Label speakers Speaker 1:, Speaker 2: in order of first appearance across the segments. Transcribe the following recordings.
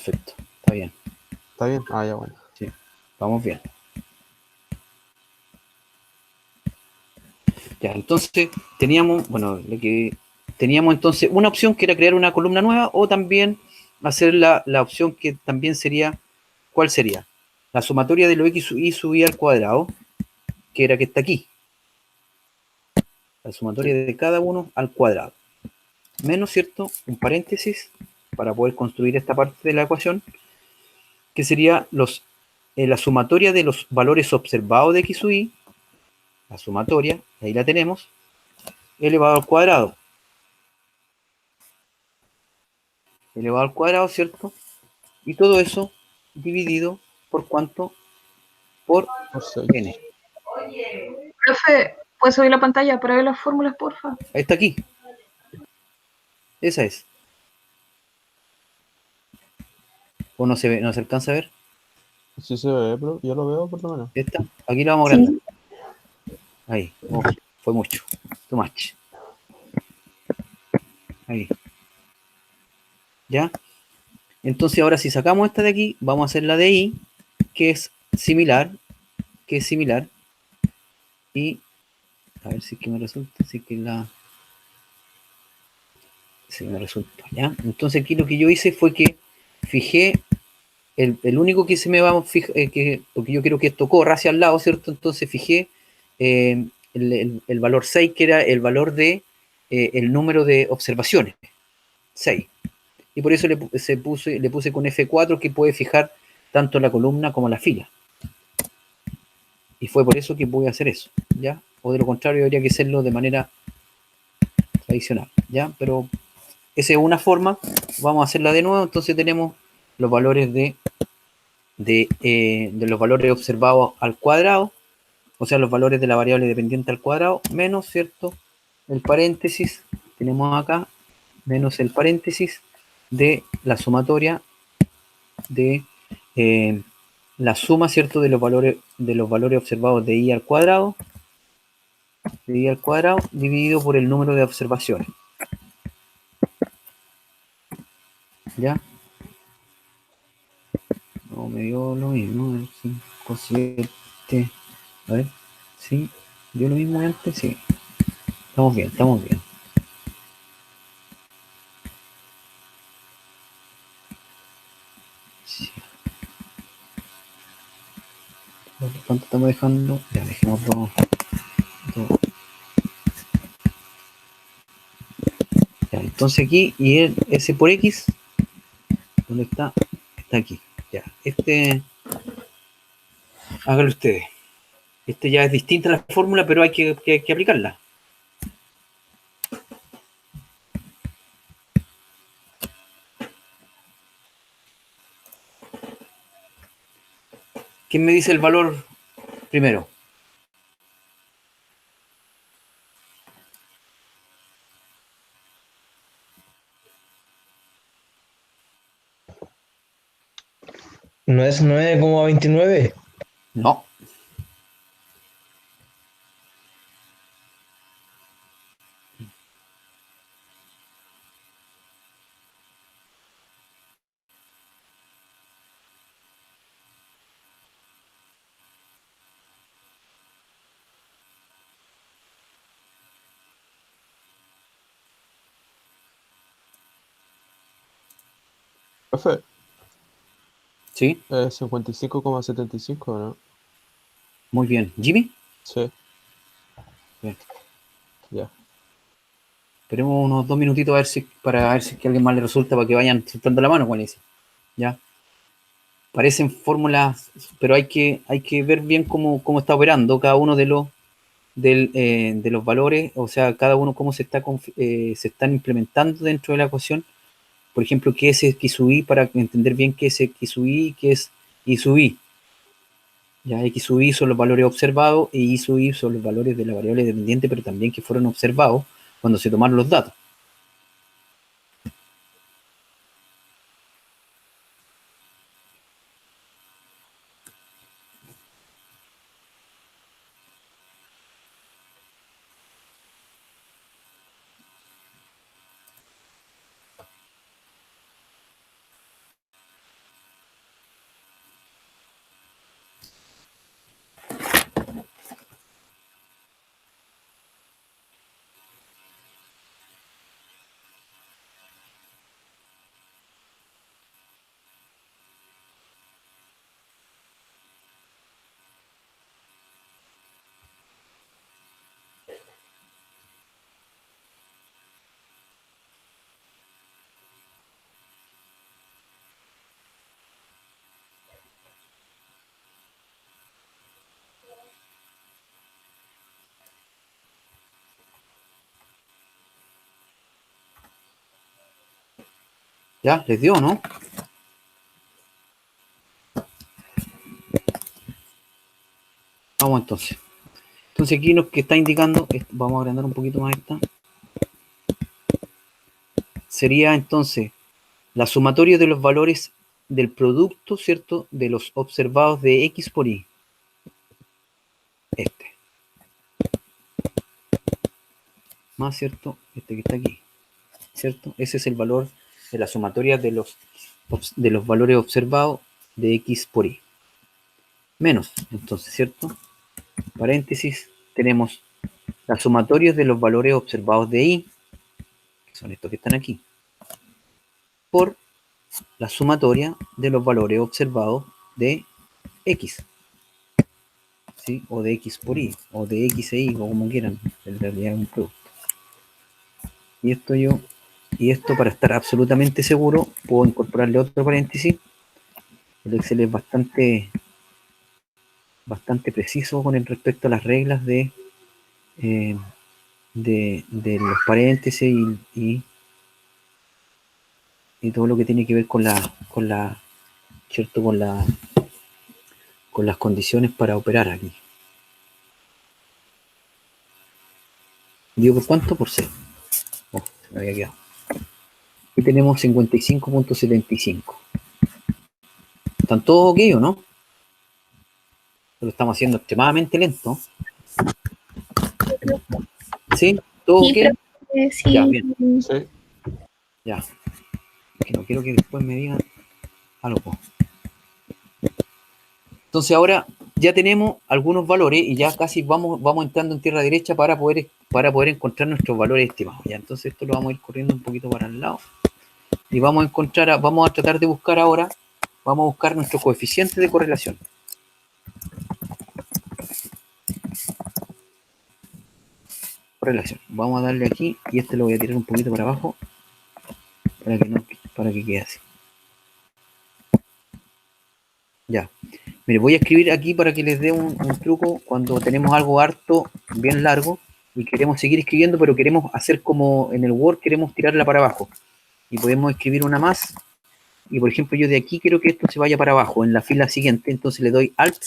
Speaker 1: perfecto. Está bien.
Speaker 2: ¿Está bien? Ah, ya, bueno.
Speaker 1: Sí, vamos bien. Ya, entonces teníamos, bueno, lo que teníamos entonces una opción que era crear una columna nueva o también hacer la opción que también sería, ¿cuál sería? La sumatoria de lo x y sub y al cuadrado, que era que está aquí. La sumatoria
Speaker 2: Sí.
Speaker 1: de cada uno al cuadrado. Menos, ¿cierto? Un paréntesis para poder construir esta parte de la ecuación, que sería la sumatoria de los valores observados de x sub y, la sumatoria, ahí la tenemos, elevado al cuadrado. Elevado al cuadrado, ¿cierto? Y todo eso dividido por cuánto, por
Speaker 2: Por 6.
Speaker 1: n.
Speaker 3: Profe, ¿puedes subir la pantalla para ver las fórmulas, porfa?
Speaker 1: Ahí está aquí. Esa es. ¿O no se ve, no se alcanza a ver?
Speaker 2: Sí se ve, pero yo lo veo por lo menos.
Speaker 1: Esta. Aquí la vamos a agrandar. Ahí. Oh, fue mucho. Too much. Ahí. ¿Ya? Entonces ahora si sacamos esta de aquí, vamos a hacer la de y, que es similar. Que es similar. Y a ver si es que me resulta. Si es que la... Si me resulta. ¿Ya? Entonces aquí lo que yo hice fue que fijé el único que se me va a fijar, porque yo quiero que esto corra hacia el lado, ¿cierto? Entonces fijé el valor 6, que era el valor de el número de observaciones, 6. Y por eso le puse con F4, que puede fijar tanto la columna como la fila. Y fue por eso que voy a hacer eso, ¿ya? O de lo contrario, habría que hacerlo de manera tradicional, ¿ya? Pero esa es una forma. Vamos a hacerla de nuevo. Entonces tenemos los valores de los valores observados al cuadrado, o sea, los valores de la variable dependiente al cuadrado, menos, ¿cierto? El paréntesis, tenemos acá, menos el paréntesis de la sumatoria de la suma, ¿cierto? De los valores observados de i al cuadrado, dividido por el número de observaciones. ¿Ya? No, me dio lo mismo, 5, 7, a ver, sí, dio lo mismo antes, sí. Estamos bien, estamos bien. Sí. ¿Cuánto estamos dejando? Ya, dejemos dos. Ya, entonces aquí, y el S por X, ¿dónde está? Está aquí. Ya, háganlo ustedes. Ya es distinta la fórmula, pero hay que aplicarla. ¿Quién me dice el valor primero?
Speaker 4: ¿No es 9,29?
Speaker 1: No.
Speaker 2: Profe,
Speaker 1: ¿Sí?
Speaker 2: 55,75, ¿no?
Speaker 1: Muy bien. ¿Jimmy?
Speaker 2: Sí,
Speaker 1: Bien.
Speaker 2: ya.
Speaker 1: Esperemos unos 2 minutitos para ver si a alguien más le resulta, para que vayan soltando la mano, Juan. ¿Ya? Parecen fórmulas, pero hay que ver bien cómo está operando cada uno de los valores, o sea, cada uno cómo se están implementando dentro de la ecuación. Por ejemplo, qué es X sub i, para entender bien qué es X sub i y qué es Y sub i. Ya X sub i son los valores observados y Y sub i son los valores de la variable dependiente, pero también que fueron observados cuando se tomaron los datos. ¿Ya? ¿Les dio, no? Vamos entonces. Entonces aquí lo que está indicando, vamos a agrandar un poquito más esta, sería entonces la sumatoria de los valores del producto, ¿cierto? De los observados de X por Y. Este. Más, ¿cierto? Este que está aquí. ¿Cierto? Ese es el valor de la sumatoria de los valores observados de X por Y. Menos, entonces, ¿cierto? Paréntesis, tenemos la sumatoria de los valores observados de Y, que son estos que están aquí, por la sumatoria de los valores observados de X, ¿sí? O de X por Y, o de X e Y, o como quieran, en realidad es un producto. Y esto para estar absolutamente seguro, puedo incorporarle otro paréntesis. El Excel es bastante preciso con respecto a las reglas de los paréntesis y todo lo que tiene que ver ¿cierto? con las condiciones para operar aquí. ¿Digo por cuánto? Por 6. Oh, se me había quedado. Aquí tenemos 55.75. ¿Están todos ok o no? Lo estamos haciendo extremadamente lento. ¿Sí? ¿Todo
Speaker 3: Sí,
Speaker 1: ok?
Speaker 3: sí.
Speaker 1: Ya, bien.
Speaker 2: Sí.
Speaker 1: Ya. Que no quiero que después me digan algo. Entonces ahora ya tenemos algunos valores y ya casi vamos entrando en tierra derecha para poder encontrar nuestros valores estimados. Ya, entonces esto lo vamos a ir corriendo un poquito para el lado. Y vamos a tratar de buscar ahora, vamos a buscar nuestro coeficiente de correlación. Vamos a darle aquí y este lo voy a tirar un poquito para abajo para que quede así. Ya. Mire, voy a escribir aquí para que les dé un truco cuando tenemos algo harto, bien largo, y queremos seguir escribiendo, pero queremos hacer como en el Word, queremos tirarla para abajo. Y podemos escribir una más. Y por ejemplo, yo de aquí quiero que esto se vaya para abajo, en la fila siguiente. Entonces le doy Alt,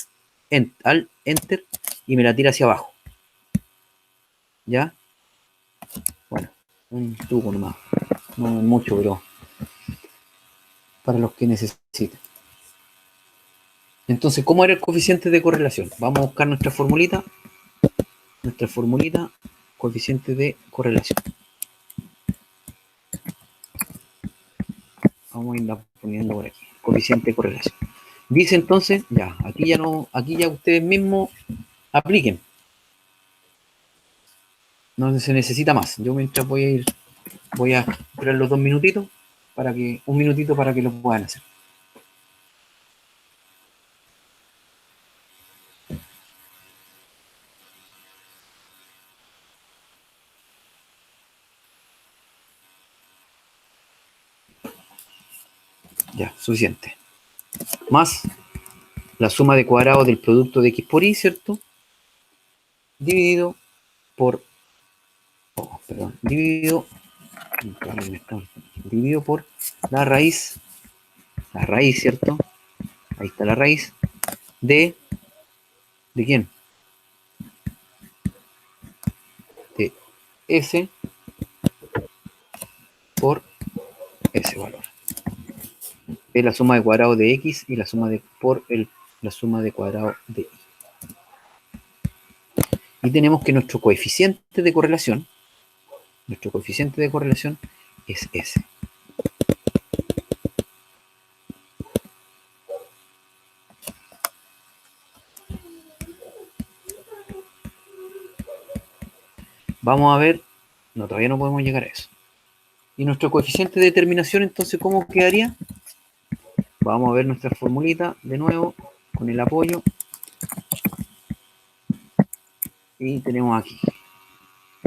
Speaker 1: Enter, y me la tira hacia abajo. ¿Ya? Bueno, un truco nomás. No mucho, pero para los que necesiten. Entonces, ¿cómo era el coeficiente de correlación? Vamos a buscar nuestra formulita, coeficiente de correlación. Vamos a irla poniendo por aquí, coeficiente de correlación. Dice entonces, ya, aquí ya ustedes mismos apliquen. No se necesita más. Yo mientras voy a esperar los 2 minutitos un minutito para que lo puedan hacer. Ya, suficiente. Más la suma de cuadrados del producto de X por Y, ¿cierto? Dividido por dividido por la raíz, ¿cierto? Ahí está la raíz ¿de quién? De S por ese valor. Es la suma de cuadrado de X y la suma de cuadrado de Y. Y tenemos que nuestro coeficiente de correlación es ese. Vamos a ver, no, todavía no podemos llegar a eso. Y nuestro coeficiente de determinación, entonces, ¿cómo quedaría? Vamos a ver nuestra formulita de nuevo, con el apoyo. Y tenemos aquí.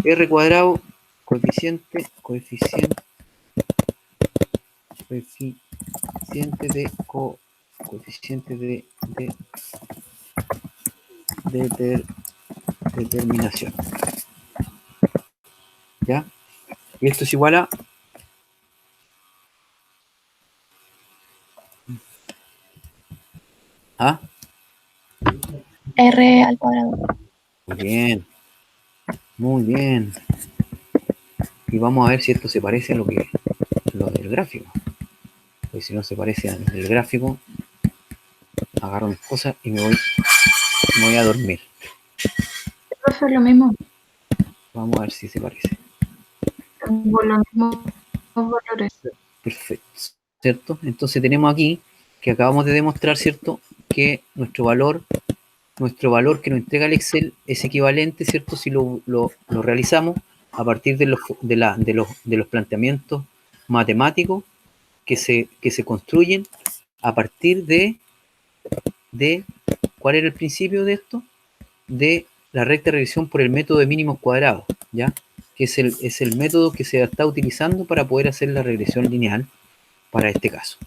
Speaker 1: R cuadrado, coeficiente de determinación. ¿Ya? Y esto es igual a ¿Ah?
Speaker 5: R al cuadrado.
Speaker 1: Muy bien. Muy bien. Y vamos a ver si esto se parece a lo del gráfico. Porque si no se parece al del gráfico, agarro mis cosas y me voy a dormir.
Speaker 3: Profe, lo mismo.
Speaker 1: Vamos a ver si se parece.
Speaker 3: Tengo los mismos valores.
Speaker 1: Perfecto. ¿Cierto? Entonces tenemos aquí que acabamos de demostrar, ¿cierto? Que nuestro valor que nos entrega el Excel es equivalente, ¿cierto? Si lo realizamos a partir de los planteamientos matemáticos que se construyen a partir de ¿cuál era el principio de esto? De la recta regresión por el método de mínimos cuadrados, ¿ya? Que es el método que se está utilizando para poder hacer la regresión lineal para este caso.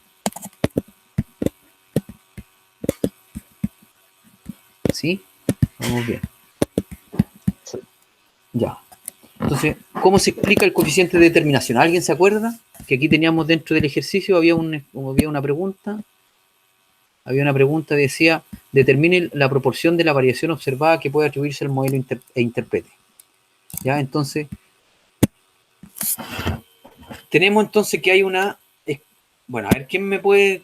Speaker 1: ¿Sí? Vamos bien.
Speaker 2: Sí.
Speaker 1: Ya. Entonces, ¿cómo se explica el coeficiente de determinación? ¿Alguien se acuerda? Que aquí teníamos dentro del ejercicio, había una pregunta. Había una pregunta, decía, determine la proporción de la variación observada que puede atribuirse al modelo e interprete. ¿Ya? Entonces, tenemos entonces que hay una... Bueno, a ver, quién me puede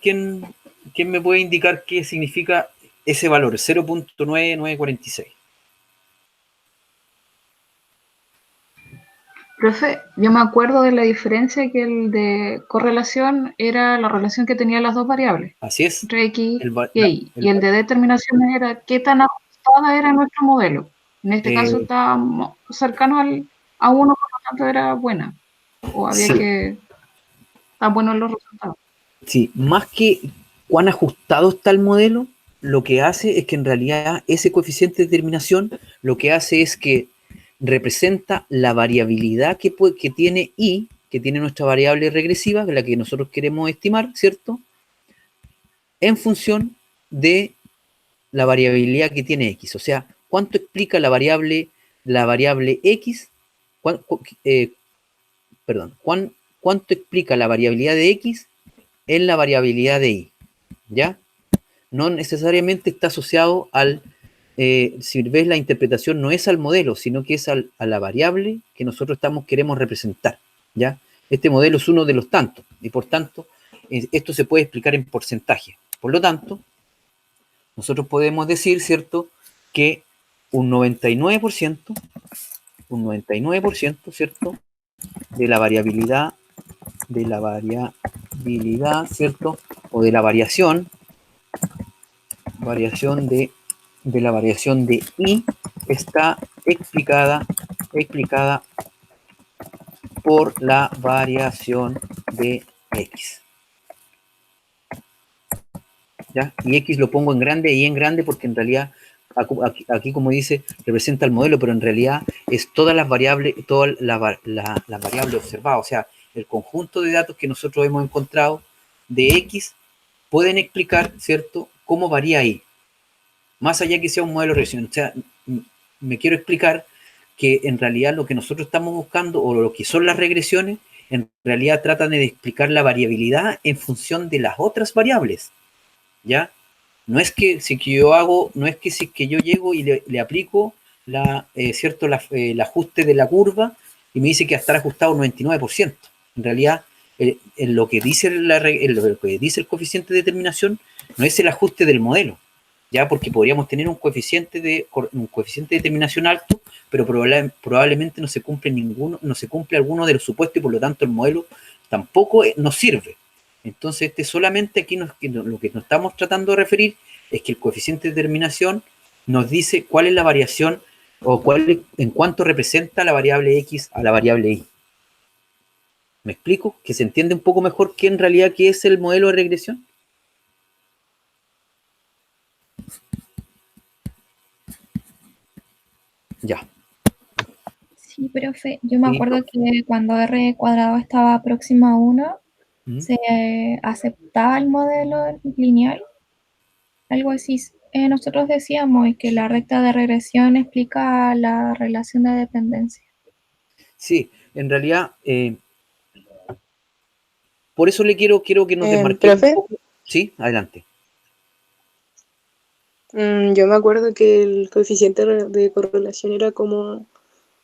Speaker 1: indicar qué significa ese valor, 0.9946?
Speaker 3: Profe, yo me acuerdo de la diferencia que el de correlación era la relación que tenían las dos variables,
Speaker 1: Así es.
Speaker 3: entre X
Speaker 1: El va-
Speaker 3: y
Speaker 1: la-
Speaker 3: Y. Y el de determinación era qué tan ajustada era nuestro modelo. En este caso estaba cercano a 1, por lo tanto era buena. O había
Speaker 1: sí,
Speaker 3: que estar buenos los resultados.
Speaker 1: sí, más que cuán ajustado está el modelo, lo que hace es que en realidad ese coeficiente de determinación lo que hace es que representa la variabilidad que tiene I, que tiene nuestra variable regresiva, que es la que nosotros queremos estimar, ¿cierto? En función de la variabilidad que tiene X. O sea, ¿cuánto explica la variable X? ¿Cuánto explica la variabilidad de X en la variabilidad de Y? ¿Ya? No necesariamente está asociado si ves la interpretación no es al modelo, sino que es a la variable que nosotros queremos representar, ¿ya? Este modelo es uno de los tantos, y por tanto, esto se puede explicar en porcentaje. Por lo tanto, nosotros podemos decir, ¿cierto?, que un 99%, ¿cierto?, de la variabilidad, ¿cierto?, o de la variación la variación de I está explicada por la variación de X. ¿Ya? Y X lo pongo en grande, y en grande porque en realidad aquí como dice, representa el modelo, pero en realidad es todas las variables, todas las variables observadas, o sea, el conjunto de datos que nosotros hemos encontrado de X pueden explicar, ¿cierto?, cómo varía Y. Más allá que sea un modelo de regresión. O sea, me quiero explicar que en realidad lo que nosotros estamos buscando, o lo que son las regresiones, en realidad tratan de explicar la variabilidad en función de las otras variables, ¿ya? No es que si que yo hago, no es que si que yo llego y le aplico ¿cierto? El ajuste de la curva y me dice que va a estar ajustado un 99%. En realidad, en lo que dice lo que dice el coeficiente de determinación no es el ajuste del modelo, ya, porque podríamos tener un coeficiente de determinación alto, pero probablemente no se cumple alguno de los supuestos, y por lo tanto el modelo tampoco nos sirve. Entonces, solamente aquí lo que nos estamos tratando de referir es que el coeficiente de determinación nos dice cuál es la variación o en cuánto representa la variable X a la variable Y. ¿Me explico? Que se entiende un poco mejor que en realidad qué es el modelo de regresión. Ya.
Speaker 5: Sí, profe, yo me
Speaker 1: Sí,
Speaker 5: acuerdo
Speaker 1: profe.
Speaker 5: que cuando R cuadrado estaba próximo a 1,
Speaker 1: ¿Mm?
Speaker 5: se aceptaba el modelo lineal, algo así. Nosotros decíamos que la recta de regresión explica la relación de dependencia.
Speaker 1: Sí, en realidad, por eso quiero que nos desmarquemos un
Speaker 6: Profe,
Speaker 1: poco. Sí, adelante.
Speaker 6: Yo me acuerdo que el coeficiente de correlación era como, o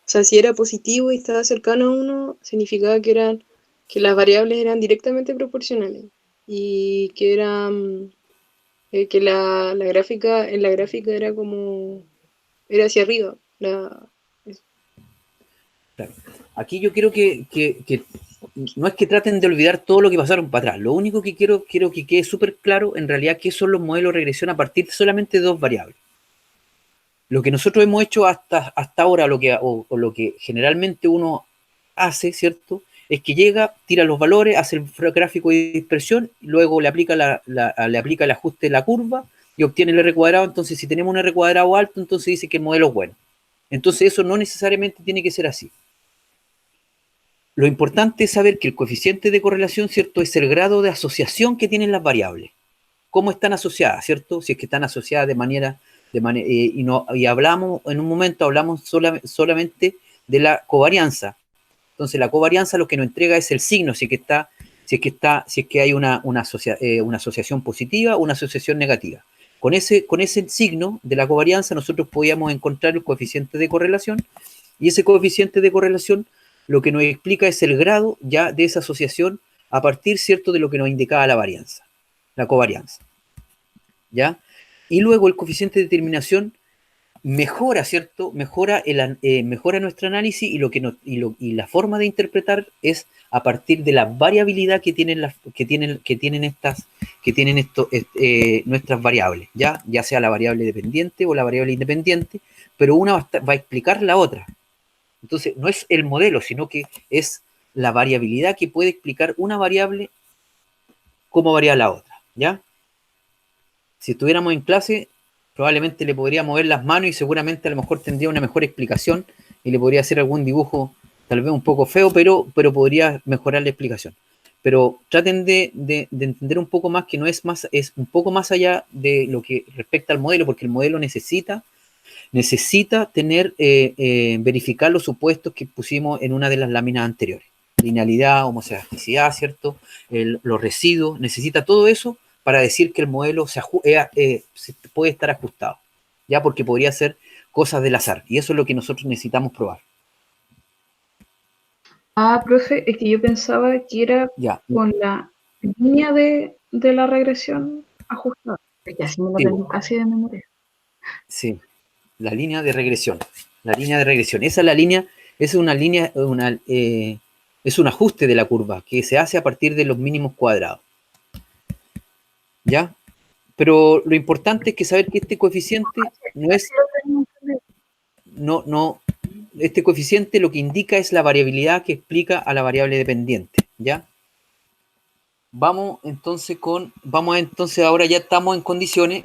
Speaker 6: sea, si era positivo y estaba cercano a 1, significaba que las variables eran directamente proporcionales y que que la gráfica, en la gráfica era como, era hacia arriba.
Speaker 1: Claro. Aquí yo quiero que no es que traten de olvidar todo lo que pasaron para atrás. Lo único que quiero que quede súper claro en realidad qué son los modelos de regresión a partir solamente de dos variables. Lo que nosotros hemos hecho hasta ahora, o lo que generalmente uno hace, ¿cierto? Es que llega, tira los valores, hace el gráfico de dispersión, luego le aplica el ajuste de la curva y obtiene el R cuadrado. Entonces, si tenemos un R cuadrado alto, entonces dice que el modelo es bueno. Entonces, eso no necesariamente tiene que ser así. Lo importante es saber que el coeficiente de correlación, ¿cierto?, es el grado de asociación que tienen las variables. ¿Cómo están asociadas, cierto? Si es que están asociadas y hablamos, en un momento hablamos solamente de la covarianza. Entonces la covarianza lo que nos entrega es el signo, si es que hay una asociación positiva o una asociación negativa. Con ese signo de la covarianza nosotros podíamos encontrar el coeficiente de correlación, y ese coeficiente de correlación lo que nos explica es el grado ya de esa asociación a partir, ¿cierto?, de lo que nos indicaba la varianza, la covarianza. ¿Ya? Y luego el coeficiente de determinación mejora, ¿cierto? Mejora nuestro análisis, y la forma de interpretar es a partir de la variabilidad que tienen nuestras variables, ya sea la variable dependiente o la variable independiente, pero una va a explicar la otra. Entonces, no es el modelo, sino que es la variabilidad que puede explicar una variable cómo varía la otra, ¿ya? Si estuviéramos en clase, probablemente le podría mover las manos y seguramente a lo mejor tendría una mejor explicación y le podría hacer algún dibujo tal vez un poco feo, pero podría mejorar la explicación. Pero traten de entender un poco más que no es más, es un poco más allá de lo que respecta al modelo, porque el modelo necesita tener, verificar los supuestos que pusimos en una de las láminas anteriores. Linealidad, homocedasticidad, ¿cierto? Los residuos, necesita todo eso para decir que el modelo puede estar ajustado, ¿ya? Porque podría ser cosas del azar, y eso es lo que nosotros necesitamos probar.
Speaker 3: Profe, es que yo pensaba que era
Speaker 1: Ya.
Speaker 3: con la línea de la regresión ajustada. Es que así me lo
Speaker 1: Sí.
Speaker 3: tengo casi de memoria.
Speaker 1: Sí, la línea de regresión. La línea de regresión. Esa es la línea, es una línea, es un ajuste de la curva que se hace a partir de los mínimos cuadrados. ¿Ya? Pero lo importante es que saber que este coeficiente no es, este coeficiente lo que indica es la variabilidad que explica a la variable dependiente, ¿ya? Vamos entonces ahora ya estamos en condiciones,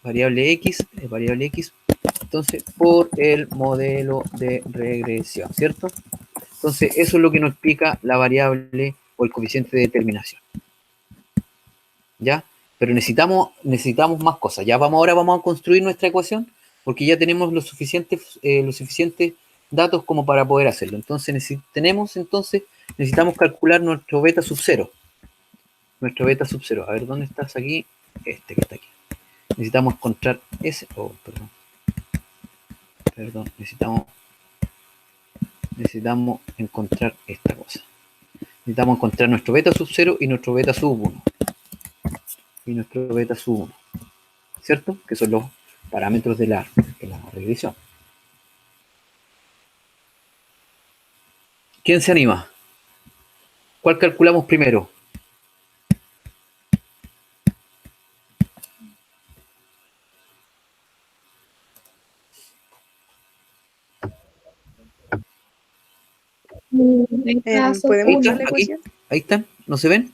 Speaker 1: variable X, entonces por el modelo de regresión, ¿cierto? Entonces eso es lo que nos explica la variable o el coeficiente de determinación, ¿ya? Pero necesitamos más cosas. Ahora vamos a construir nuestra ecuación, porque ya tenemos los suficientes datos como para poder hacerlo. Entonces necesitamos calcular nuestro beta sub 0. A ver, ¿dónde estás aquí? Este que está aquí. Necesitamos encontrar ese. Perdón, necesitamos encontrar esta cosa. Necesitamos encontrar nuestro beta sub 0 y nuestro beta sub 1. ¿Cierto? Que son los parámetros de la regresión. ¿Quién se anima? ¿Cuál calculamos primero?
Speaker 5: Beta sub
Speaker 6: ¿Podemos
Speaker 5: 1.
Speaker 6: usar la ecuación?
Speaker 1: Ahí están, ¿no se ven?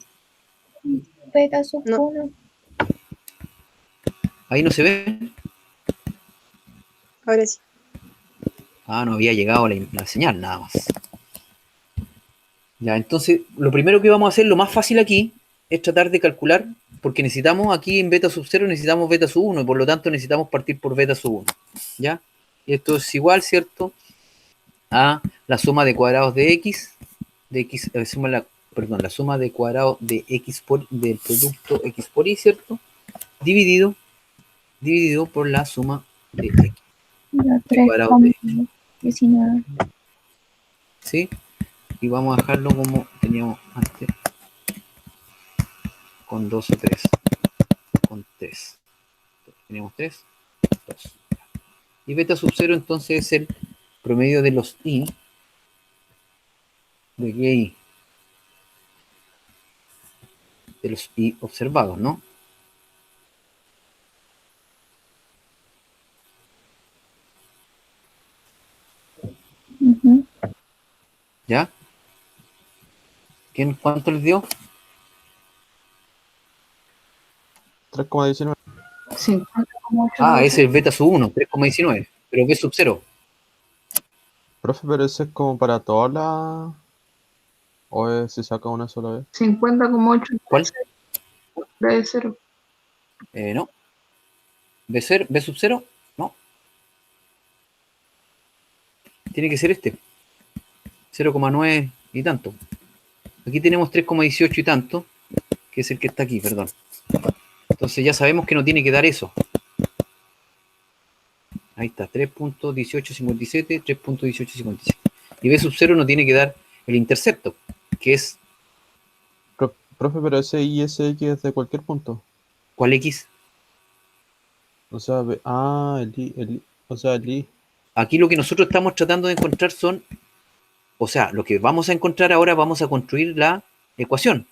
Speaker 5: Beta sub
Speaker 6: No.
Speaker 5: 1.
Speaker 1: Ahí no se ven.
Speaker 6: Ahora sí.
Speaker 1: No había llegado la señal, nada más. Ya, entonces, lo primero que vamos a hacer, lo más fácil aquí, es tratar de calcular, porque necesitamos aquí en beta sub 0, necesitamos beta sub 1, y por lo tanto necesitamos partir por beta sub 1, ¿ya? Y esto es igual, ¿cierto?, a la suma de cuadrados de x, perdón, la suma de cuadrado de x del producto x por y, ¿cierto? Dividido por la suma de x
Speaker 5: Ya,
Speaker 1: cuadrado de x,
Speaker 5: 3,19.
Speaker 1: ¿sí? Y vamos a dejarlo como teníamos antes, con 2 o 3, con 3. Teníamos 3, 2. Y beta sub 0 entonces es el promedio de los i, de i, de los i observados, ¿no?
Speaker 5: Ujú.
Speaker 1: ¿Ya? ¿Cuánto les dio?
Speaker 2: 3,19.
Speaker 3: 50,8
Speaker 1: Ah,
Speaker 3: debe
Speaker 1: es
Speaker 3: ser.
Speaker 1: el beta sub 1, 3,19, pero b sub 0.
Speaker 2: Profe, pero ese es como para todas las... ¿O es si saca una sola vez?
Speaker 3: 50,8
Speaker 1: ¿Cuál?
Speaker 3: debe ser.
Speaker 1: No. B sub 0, no. Tiene que ser este. 0,9 y tanto. Aquí tenemos 3,18 y tanto, que es el que está aquí, perdón. Entonces ya sabemos que no tiene que dar eso. Ahí está, 3.1857, 3.1857. Y B sub 0 no tiene que dar el intercepto, que es,
Speaker 2: Profe, pero ese y ese X es de cualquier punto.
Speaker 1: ¿cuál X?
Speaker 2: O sea, o sea, el I.
Speaker 1: Aquí lo que nosotros estamos tratando de encontrar son, o sea, lo que vamos a encontrar ahora, vamos a construir la ecuación.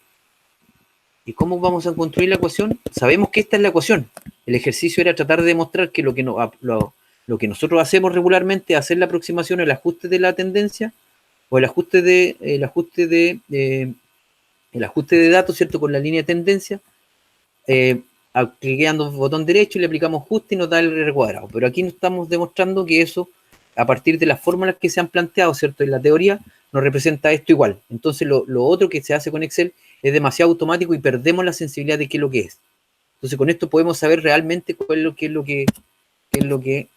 Speaker 1: ¿Y cómo vamos a construir la ecuación? Sabemos que esta es la ecuación. El ejercicio era tratar de demostrar que lo que nosotros hacemos regularmente es hacer la aproximación, el ajuste de la tendencia, o el ajuste de datos, ¿cierto? Con la línea de tendencia, clicando botón derecho y le aplicamos ajuste y nos da el R cuadrado. Pero aquí no estamos demostrando que eso, a partir de las fórmulas que se han planteado, ¿cierto? En la teoría, nos representa esto igual. Entonces, lo otro que se hace con Excel es demasiado automático y perdemos la sensibilidad de qué es lo que es. Entonces, con esto podemos saber realmente qué es lo que.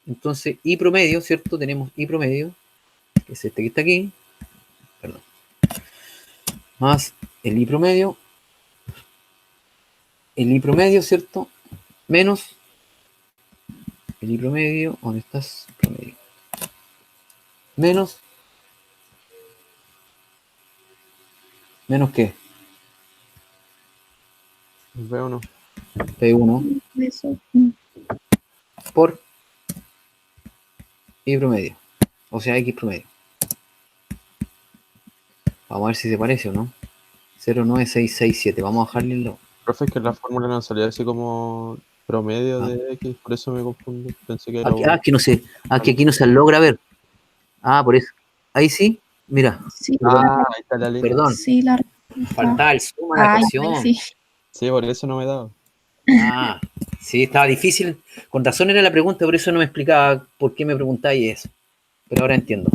Speaker 1: Entonces, I promedio, ¿cierto? Tenemos I promedio, que es este que está aquí, perdón, más el I promedio, ¿cierto? Menos el I promedio, ¿dónde estás? Promedio. Menos qué?
Speaker 2: B1.
Speaker 1: P1
Speaker 5: Eso.
Speaker 1: por I promedio, o sea, X promedio. Vamos a ver si se parece o no. 09667, vamos a bajarle el.
Speaker 2: Profe, es que la fórmula no salía así como promedio de X, por eso me confundí. Pensé que era
Speaker 1: Aquí,
Speaker 2: uno.
Speaker 1: que no sé, que aquí no se logra ver. Por eso. Ahí sí, mira,
Speaker 5: Sí,
Speaker 2: Ahí está la línea.
Speaker 1: perdón,
Speaker 5: sí, la respuesta.
Speaker 1: faltaba el suma de la
Speaker 5: Ay,
Speaker 1: ecuación.
Speaker 5: sí.
Speaker 2: Sí, por eso no me daba.
Speaker 1: Sí, estaba difícil. Con razón era la pregunta, por eso no me explicaba por qué me preguntáis eso. Pero ahora entiendo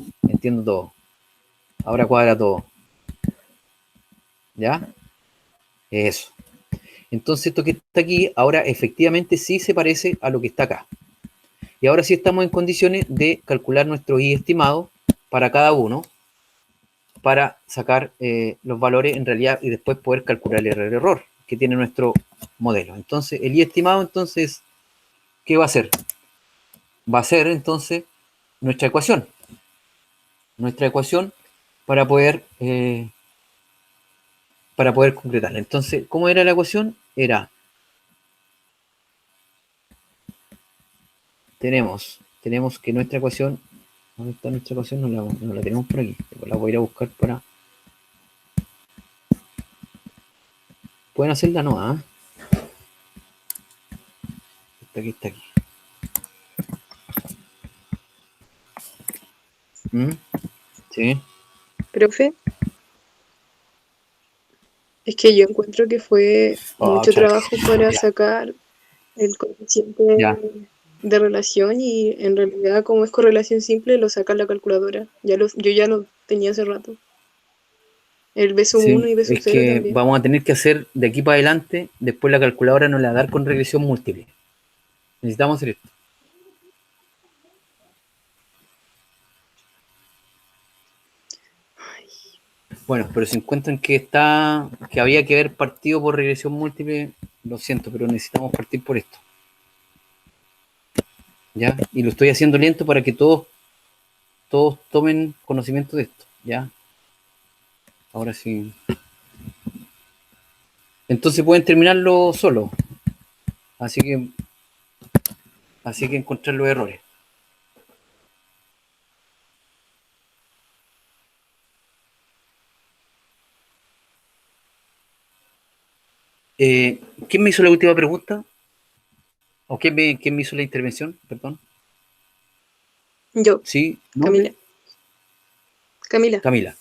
Speaker 1: todo. Ahora cuadra todo. ¿Ya? Eso. Entonces esto que está aquí, ahora efectivamente sí se parece a lo que está acá. Y ahora sí estamos en condiciones de calcular nuestro I estimado para cada uno, para sacar los valores en realidad y después poder calcular el error que tiene nuestro modelo. Entonces, el I estimado, entonces, ¿qué va a hacer? Va a ser entonces nuestra ecuación. Nuestra ecuación para poder concretarla. Entonces, ¿cómo era la ecuación? Tenemos que nuestra ecuación, ¿dónde está nuestra ecuación? No la tenemos por aquí. La voy a ir a buscar para. Pueden hacerla, no, ¿ah? Está aquí. Sí.
Speaker 6: Profe, es que yo encuentro que fue mucho
Speaker 1: Chale.
Speaker 6: trabajo para
Speaker 1: Ya.
Speaker 6: sacar el coeficiente
Speaker 1: Ya.
Speaker 6: de relación y en realidad como es correlación simple lo saca la calculadora. Yo ya lo tenía hace rato. El B sub 1
Speaker 1: Sí,
Speaker 6: y B sub
Speaker 1: es
Speaker 6: 0
Speaker 1: que
Speaker 6: también.
Speaker 1: vamos a tener que hacer de aquí para adelante, después la calculadora nos la va a dar con regresión múltiple. Necesitamos hacer esto. Bueno, pero si encuentran que había que haber partido por regresión múltiple, lo siento, pero necesitamos partir por esto. ¿Ya? Y lo estoy haciendo lento para que todos tomen conocimiento de esto, ¿ya? Ahora sí. Entonces pueden terminarlo solo. Así que encontrar los errores. ¿Quién me hizo la última pregunta? ¿O quién me hizo la intervención? Perdón.
Speaker 6: Yo,
Speaker 1: Sí,
Speaker 6: Camila.
Speaker 1: ¿nombre?
Speaker 6: Camila.
Speaker 1: Camila.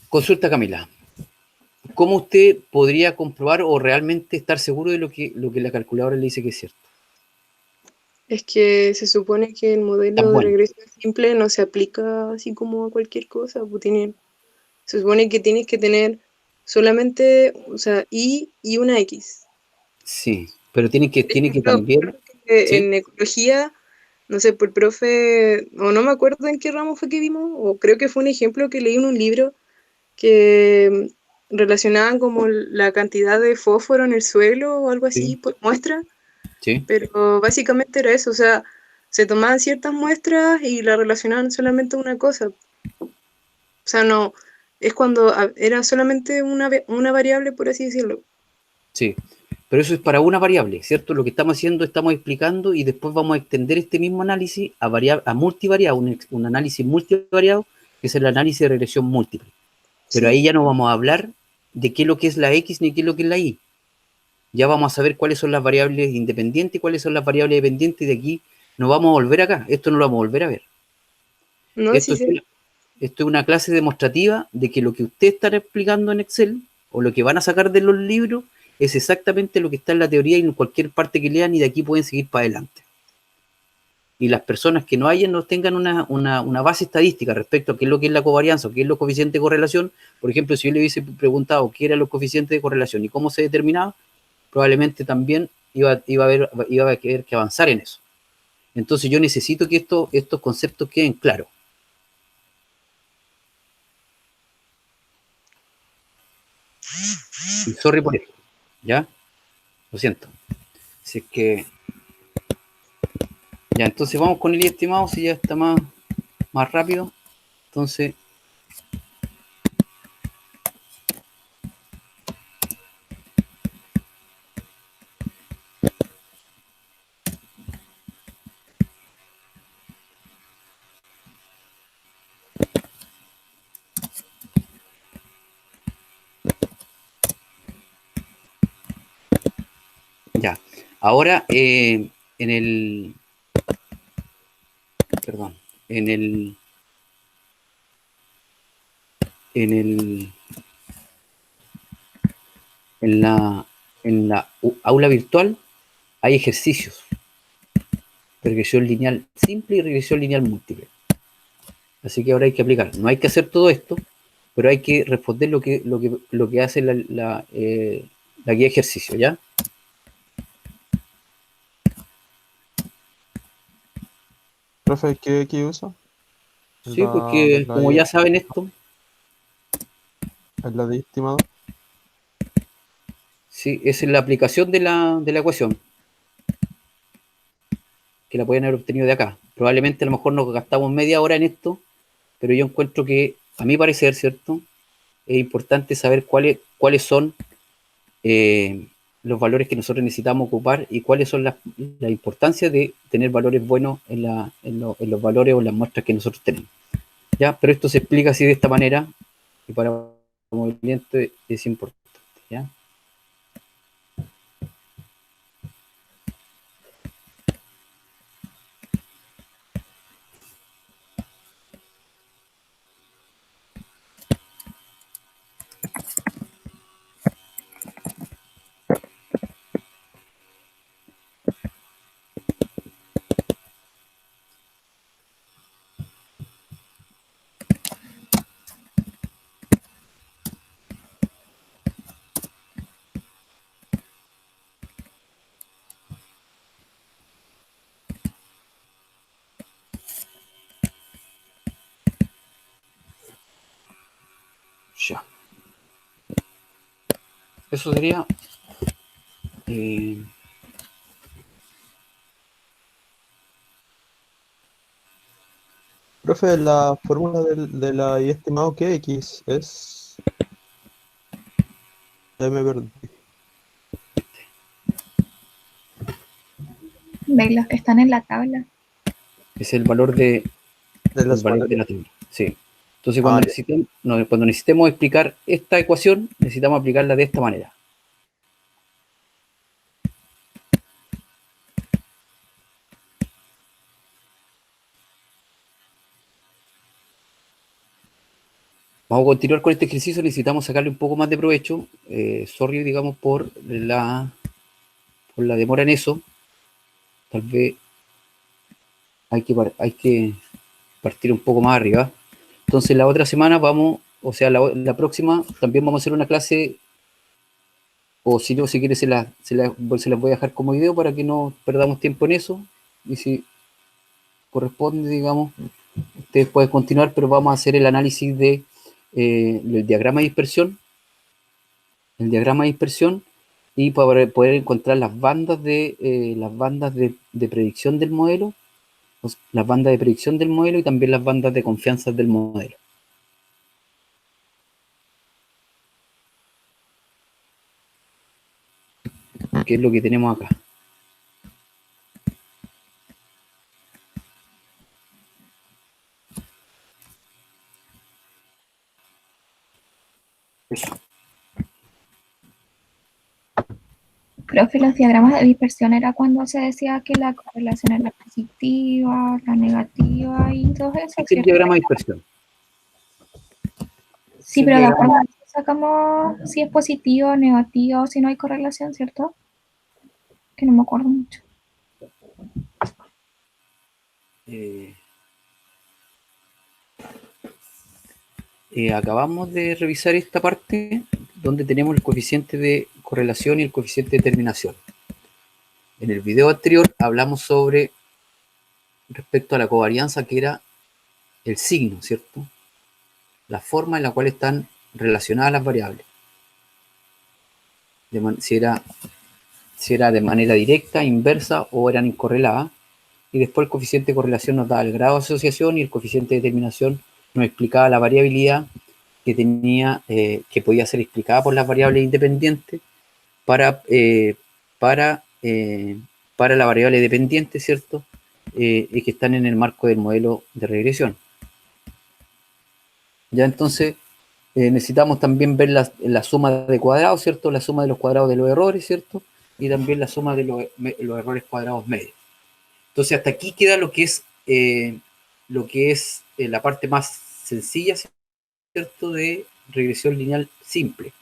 Speaker 1: Consulta, Camila. ¿Cómo usted podría comprobar o realmente estar seguro de lo que la calculadora le dice que es cierto?
Speaker 6: Es que se supone que el modelo de
Speaker 1: Bueno,
Speaker 6: regresión simple no se aplica así como a cualquier cosa. Pues se supone que tienes que tener solamente, o sea, y una X.
Speaker 1: sí, pero tiene
Speaker 6: Por
Speaker 1: que
Speaker 6: ejemplo,
Speaker 1: también, ¿sí?
Speaker 6: en ecología, no sé, por el profe, o no me acuerdo en qué ramo fue que vimos, o creo que fue un ejemplo que leí en un libro que relacionaban como la cantidad de fósforo en el suelo o algo así
Speaker 1: Sí,
Speaker 6: por muestra,
Speaker 1: sí,
Speaker 6: pero básicamente era eso, o sea, se tomaban ciertas muestras y la relacionaban solamente a una cosa. O sea, no, es cuando era solamente una variable, por así decirlo.
Speaker 1: sí. Pero eso es para una variable, ¿cierto? Lo que estamos haciendo, estamos explicando y después vamos a extender este mismo análisis a multivariado, un análisis multivariado, que es el análisis de regresión múltiple. Pero
Speaker 6: Sí.
Speaker 1: ahí ya no vamos a hablar de qué es lo que es la X ni qué es lo que es la Y. Ya vamos a saber cuáles son las variables independientes y cuáles son las variables dependientes y de aquí nos vamos a volver acá. Esto no lo vamos a volver a ver.
Speaker 6: No,
Speaker 1: Esto
Speaker 6: sí
Speaker 1: es
Speaker 6: sé.
Speaker 1: esto es una clase demostrativa de que lo que usted está explicando en Excel o lo que van a sacar de los libros es exactamente lo que está en la teoría y en cualquier parte que lean y de aquí pueden seguir para adelante. Y las personas que no tengan una base estadística respecto a qué es lo que es la covarianza o qué es los coeficientes de correlación, por ejemplo, si yo le hubiese preguntado qué eran los coeficientes de correlación y cómo se determinaba, probablemente también iba a querer que avanzar en eso. Entonces yo necesito que estos conceptos queden claros. Y sorry por eso, ¿ya? Lo siento. Así es que, ya, entonces vamos con el estimado, si ya está más rápido. Entonces, ya. Ahora, en el, perdón, en el, en el, en la aula virtual hay ejercicios, regresión lineal simple y regresión lineal múltiple. Así que ahora hay que aplicar. No hay que hacer todo esto, pero hay que responder lo que hace la guía de ejercicio, ¿ya?
Speaker 2: Profe, ¿qué usa?
Speaker 1: Sí, porque como ya saben esto,
Speaker 2: ¿Es la de estimado?
Speaker 1: sí, esa es la aplicación de la ecuación, que la pueden haber obtenido de acá. Probablemente a lo mejor nos gastamos media hora en esto, pero yo encuentro que, a mi parecer, ¿cierto? Es importante saber cuáles son eh, los valores que nosotros necesitamos ocupar y cuáles son la importancia de tener valores buenos en los valores o en las muestras que nosotros tenemos. ¿Ya? Pero esto se explica así de esta manera y para el movimiento es importante. ¿Ya? Eso sería.
Speaker 2: Profe, la fórmula de la y estimado que X es... Ya me perdí.
Speaker 5: De los que están en la tabla.
Speaker 1: Es el valor de
Speaker 2: De la
Speaker 1: el valor de
Speaker 2: sumatoria.
Speaker 1: la tabla. Sí. Entonces,
Speaker 2: Ah,
Speaker 1: cuando necesitemos explicar esta ecuación, necesitamos aplicarla de esta manera. Vamos a continuar con este ejercicio, necesitamos sacarle un poco más de provecho. Sorry, digamos, por la demora en eso. Tal vez hay que partir un poco más arriba. Entonces, la otra semana vamos, o sea, la próxima, también vamos a hacer una clase, o si no, si quieres, se las voy a dejar como video para que no perdamos tiempo en eso. Y si corresponde, digamos, ustedes pueden continuar, pero vamos a hacer el análisis de el diagrama de dispersión, y para poder encontrar las bandas de predicción del modelo, las bandas de predicción del modelo y también las bandas de confianza del modelo. Que es lo que tenemos acá. Eso.
Speaker 5: Profe, los diagramas de dispersión era cuando se decía que la correlación era positiva, la negativa y todo eso,
Speaker 1: Este es el
Speaker 5: ¿cierto?
Speaker 1: diagrama de dispersión.
Speaker 5: Sí,
Speaker 1: Es el
Speaker 5: pero de
Speaker 1: diagrama.
Speaker 5: acuerdo a eso sacamos si es positivo, negativo, si no hay correlación, ¿cierto? Que no me acuerdo mucho.
Speaker 1: Acabamos de revisar esta parte donde tenemos el coeficiente de correlación y el coeficiente de determinación. En el video anterior hablamos sobre respecto a la covarianza, que era el signo, ¿cierto? La forma en la cual están relacionadas las variables. Si era de manera directa, inversa o eran incorreladas. Y después el coeficiente de correlación nos daba el grado de asociación y el coeficiente de determinación nos explicaba la variabilidad que tenía, que podía ser explicada por las variables independientes para, para, eh, para la variable dependiente, ¿cierto? Y que están en el marco del modelo de regresión. Ya entonces necesitamos también ver la suma de cuadrados, ¿cierto? La suma de los cuadrados de los errores, ¿cierto? Y también la suma de los errores cuadrados medios. Entonces hasta aquí queda lo que es la parte más sencilla, ¿cierto? De regresión lineal simple.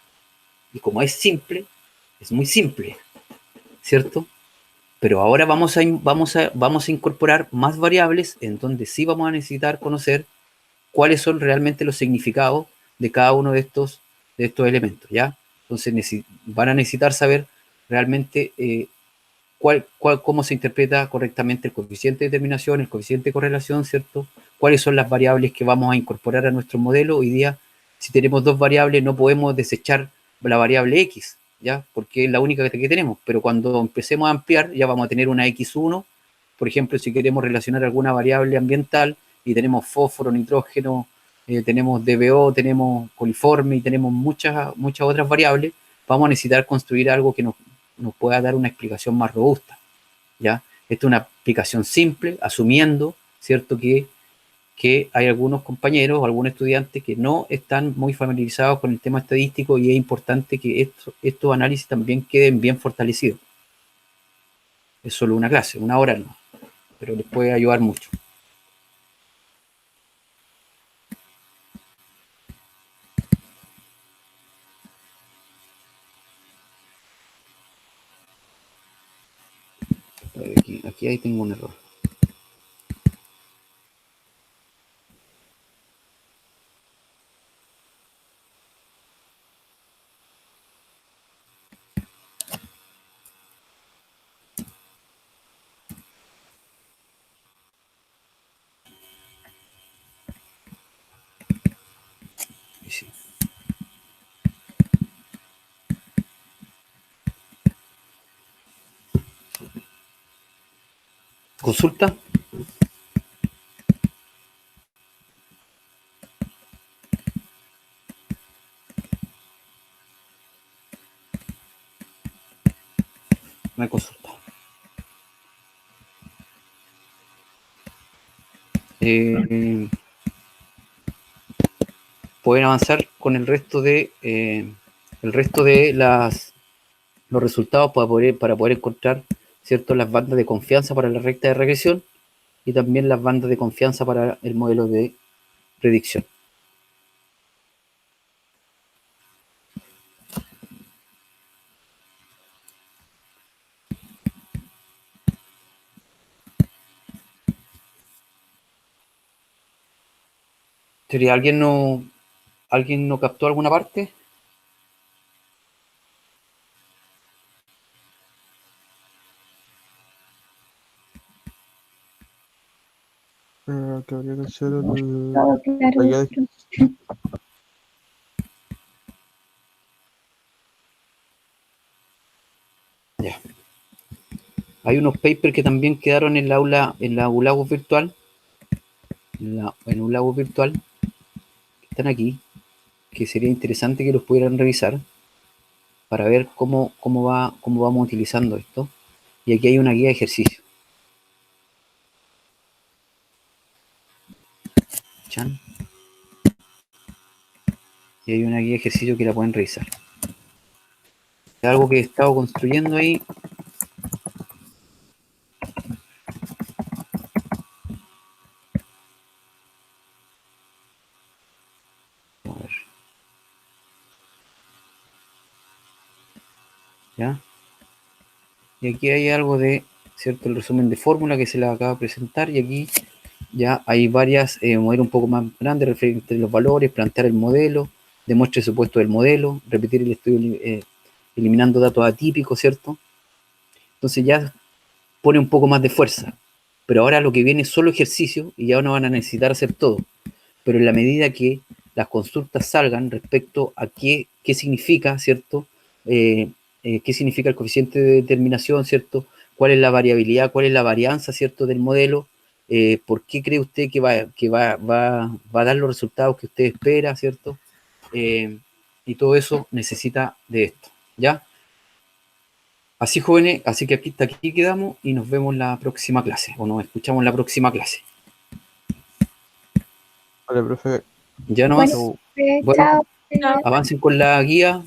Speaker 1: Y como es simple, es muy simple, ¿cierto? Pero ahora vamos a incorporar más variables en donde sí vamos a necesitar conocer cuáles son realmente los significados de cada uno de estos elementos, ¿ya? Entonces van a necesitar saber realmente cómo se interpreta correctamente el coeficiente de determinación, el coeficiente de correlación, ¿cierto? Cuáles son las variables que vamos a incorporar a nuestro modelo. Hoy día, si tenemos dos variables, no podemos desechar la variable x, ¿ya? Porque es la única que tenemos, pero cuando empecemos a ampliar, ya vamos a tener una x1, por ejemplo, si queremos relacionar alguna variable ambiental, y tenemos fósforo, nitrógeno, tenemos DBO, tenemos coliforme y tenemos muchas otras variables, vamos a necesitar construir algo que nos pueda dar una explicación más robusta, ¿ya? Esta es una explicación simple, asumiendo, ¿cierto?, que hay algunos compañeros o algunos estudiantes que no están muy familiarizados con el tema estadístico y es importante que estos análisis también queden bien fortalecidos. Es solo una clase, una hora no, pero les puede ayudar mucho. Aquí ahí tengo un error. Sí. ¿Consulta? No hay consulta. Pueden avanzar con el resto de los resultados para poder encontrar, ¿cierto?, las bandas de confianza para la recta de regresión y también las bandas de confianza para el modelo de predicción. ¿Sería alguien no captó alguna parte?
Speaker 2: Que habría que hacer el...
Speaker 5: Todo claro.
Speaker 2: la guía de-
Speaker 1: Ya. Hay unos papers que también quedaron en la ULAGOS virtual, en ULAGOS virtual, que están aquí, que sería interesante que los pudieran revisar para ver cómo vamos utilizando esto. Y aquí hay una guía de ejercicio. ¿Chan? Y hay una guía de ejercicio que la pueden revisar. Es algo que he estado construyendo ahí. A ver. ¿Ya? Y aquí hay algo de, ¿cierto?, el resumen de fórmula que se les acaba de presentar. Y aquí ya hay varias modelos un poco más grandes referentes a los valores, plantear el modelo, demuestre el supuesto del modelo, repetir el estudio eliminando datos atípicos, ¿cierto? Entonces ya pone un poco más de fuerza. Pero ahora lo que viene es solo ejercicio y ya no van a necesitar hacer todo. Pero en la medida que las consultas salgan respecto a qué significa, ¿cierto? Qué significa el coeficiente de determinación, ¿cierto? ¿Cuál es la variabilidad, cuál es la varianza, ¿cierto?, del modelo? ¿Por qué cree usted que va a dar los resultados que usted espera, ¿cierto? Y todo eso necesita de esto, ¿ya? Así, jóvenes, así que aquí quedamos y nos vemos la próxima clase, o nos escuchamos en la próxima clase.
Speaker 2: Vale, profe.
Speaker 1: Ya
Speaker 5: Bueno,
Speaker 1: nomás.
Speaker 2: Chau.
Speaker 1: Bueno,
Speaker 5: chao.
Speaker 1: avancen con la guía,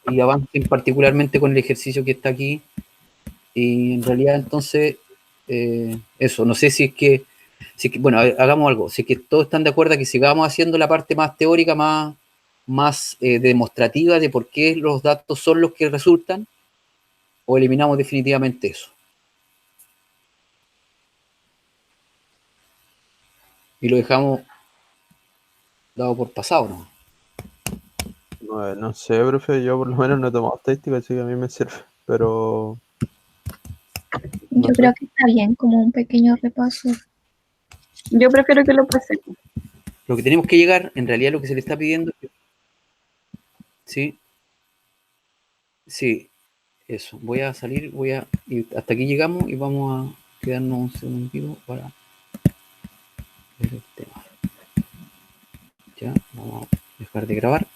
Speaker 1: y avancen particularmente con el ejercicio que está aquí. Y en realidad entonces, eso, no sé bueno, hagamos algo, si es que todos están de acuerdo que sigamos haciendo la parte más teórica, más demostrativa de por qué los datos son los que resultan, o eliminamos definitivamente eso. Y lo dejamos dado por pasado, ¿no?
Speaker 2: No sé, profe, yo por lo menos no he tomado estadística, así que a mí me sirve. Pero no
Speaker 5: Yo
Speaker 2: sé.
Speaker 5: creo que está bien, como un pequeño repaso.
Speaker 3: Yo prefiero que lo pasemos.
Speaker 1: Lo que tenemos que llegar, en realidad lo que se le está pidiendo, sí, sí, eso, voy a salir, y hasta aquí llegamos y vamos a quedarnos un segundito para ver el tema. Ya, vamos a dejar de grabar.